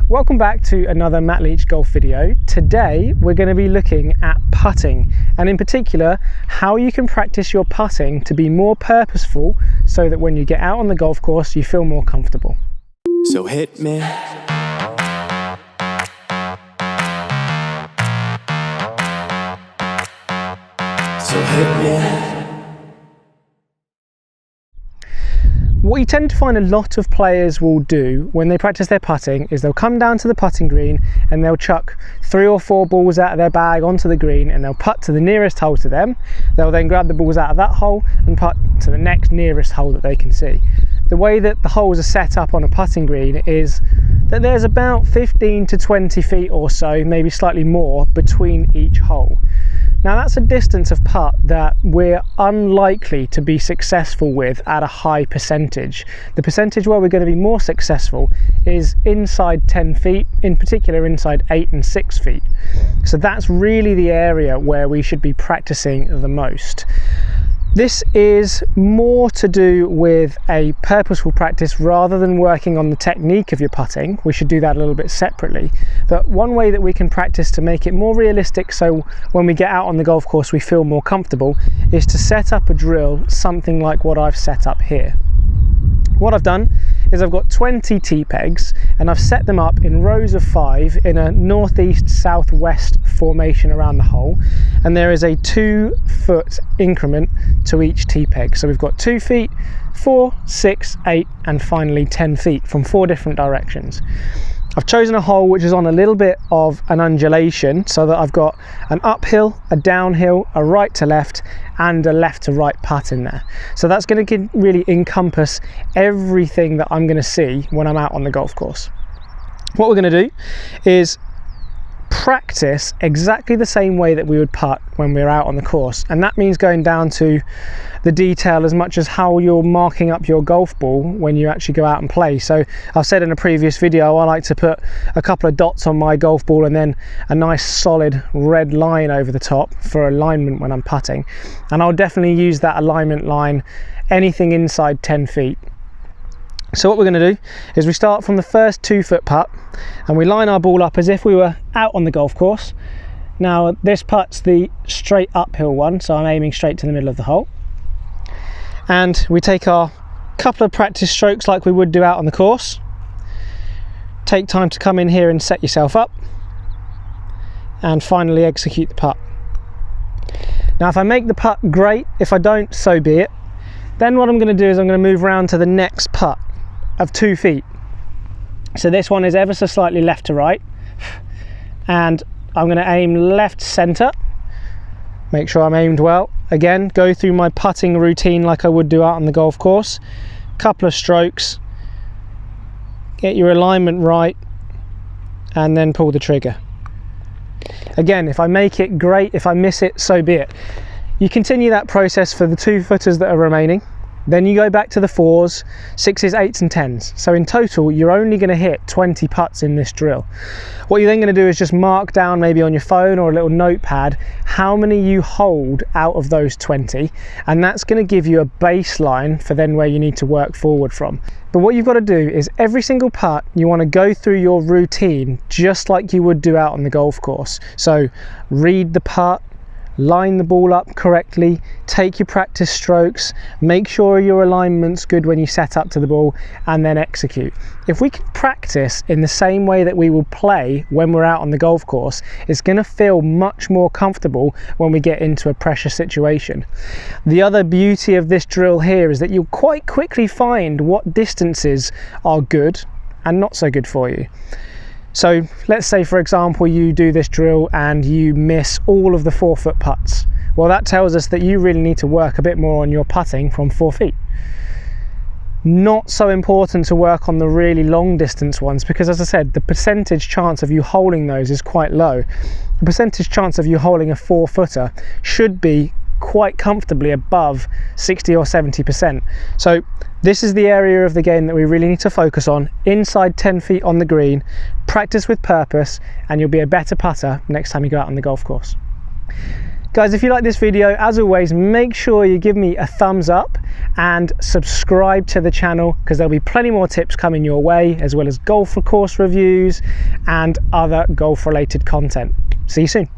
Welcome back to another Matt Leach golf video. Today we're going to be looking at putting, and in particular how you can practice your putting to be more purposeful so that when you get out on the golf course you feel more comfortable. So hit me. So hit me. What you tend to find a lot of players will do when they practice their putting is they'll come down to the putting green and they'll chuck 3 or 4 balls out of their bag onto the green and they'll putt to the nearest hole to them. They'll then grab the balls out of that hole and putt to the next nearest hole that they can see. The way that the holes are set up on a putting green is that there's about 15 to 20 feet or so, maybe slightly more, between each hole. Now that's a distance of putt that we're unlikely to be successful with at a high percentage. The percentage where we're going to be more successful is inside 10 feet, in particular inside 8 and 6 feet. So that's really the area where we should be practicing the most. This is more to do with a purposeful practice rather than working on the technique of your putting. We should do that a little bit separately. But one way that we can practice to make it more realistic so when we get out on the golf course we feel more comfortable is to set up a drill something like what I've set up here. What I've done is I've got 20 T-pegs and I've set them up in rows of 5 in a northeast-southwest formation around the hole, and there is a 2-foot increment to each T-peg. So we've got 2 feet, 4, 6, 8 and finally 10 feet from 4 different directions. I've chosen a hole which is on a little bit of an undulation so that I've got an uphill, a downhill, a right to left and a left to right putt in there. So that's going to really encompass everything that I'm going to see when I'm out on the golf course. What we're going to do is practice exactly the same way that we would putt when we're out on the course, and that means going down to the detail as much as how you're marking up your golf ball when you actually go out and play. So I've said in a previous video I like to put a couple of dots on my golf ball and then a nice solid red line over the top for alignment when I'm putting, and I'll definitely use that alignment line anything inside 10 feet. So what we're going to do is we start from the first 2-foot putt and we line our ball up as if we were out on the golf course. Now this putt's the straight uphill one, so I'm aiming straight to the middle of the hole. And we take our couple of practice strokes like we would do out on the course. Take time to come in here and set yourself up. And finally execute the putt. Now if I make the putt, great. If I don't, so be it. Then what I'm going to do is I'm going to move around to the next putt of 2 feet. So this one is ever so slightly left to right, and I'm going to aim left centre. Make sure I'm aimed well. Again, go through my putting routine like I would do out on the golf course. Couple of strokes, get your alignment right, and then pull the trigger. Again, if I make it, great. If I miss it, so be it. You continue that process for the 2-footers that are remaining. Then you go back to the 4s, 6s, 8s and 10s. So in total, you're only going to hit 20 putts in this drill. What you're then going to do is just mark down maybe on your phone or a little notepad how many you hold out of those 20. And that's going to give you a baseline for then where you need to work forward from. But what you've got to do is every single putt, you want to go through your routine just like you would do out on the golf course. So read the putt, line the ball up correctly, take your practice strokes, make sure your alignment's good when you set up to the ball, and then execute. If we can practice in the same way that we will play when we're out on the golf course, it's going to feel much more comfortable when we get into a pressure situation. The other beauty of this drill here is that you'll quite quickly find what distances are good and not so good for you. So let's say, for example, you do this drill and you miss all of the 4-foot putts. Well, that tells us that you really need to work a bit more on your putting from 4 feet. Not so important to work on the really long distance ones because, as I said, the percentage chance of you holding those is quite low. The percentage chance of you holding a 4-footer should be quite comfortably above 60 or 70%. So this is the area of the game that we really need to focus on. Inside 10 feet on the green, practice with purpose, and you'll be a better putter next time you go out on the golf course. Guys, if you like this video, as always, make sure you give me a thumbs up and subscribe to the channel, because there'll be plenty more tips coming your way, as well as golf course reviews and other golf related content. See you soon.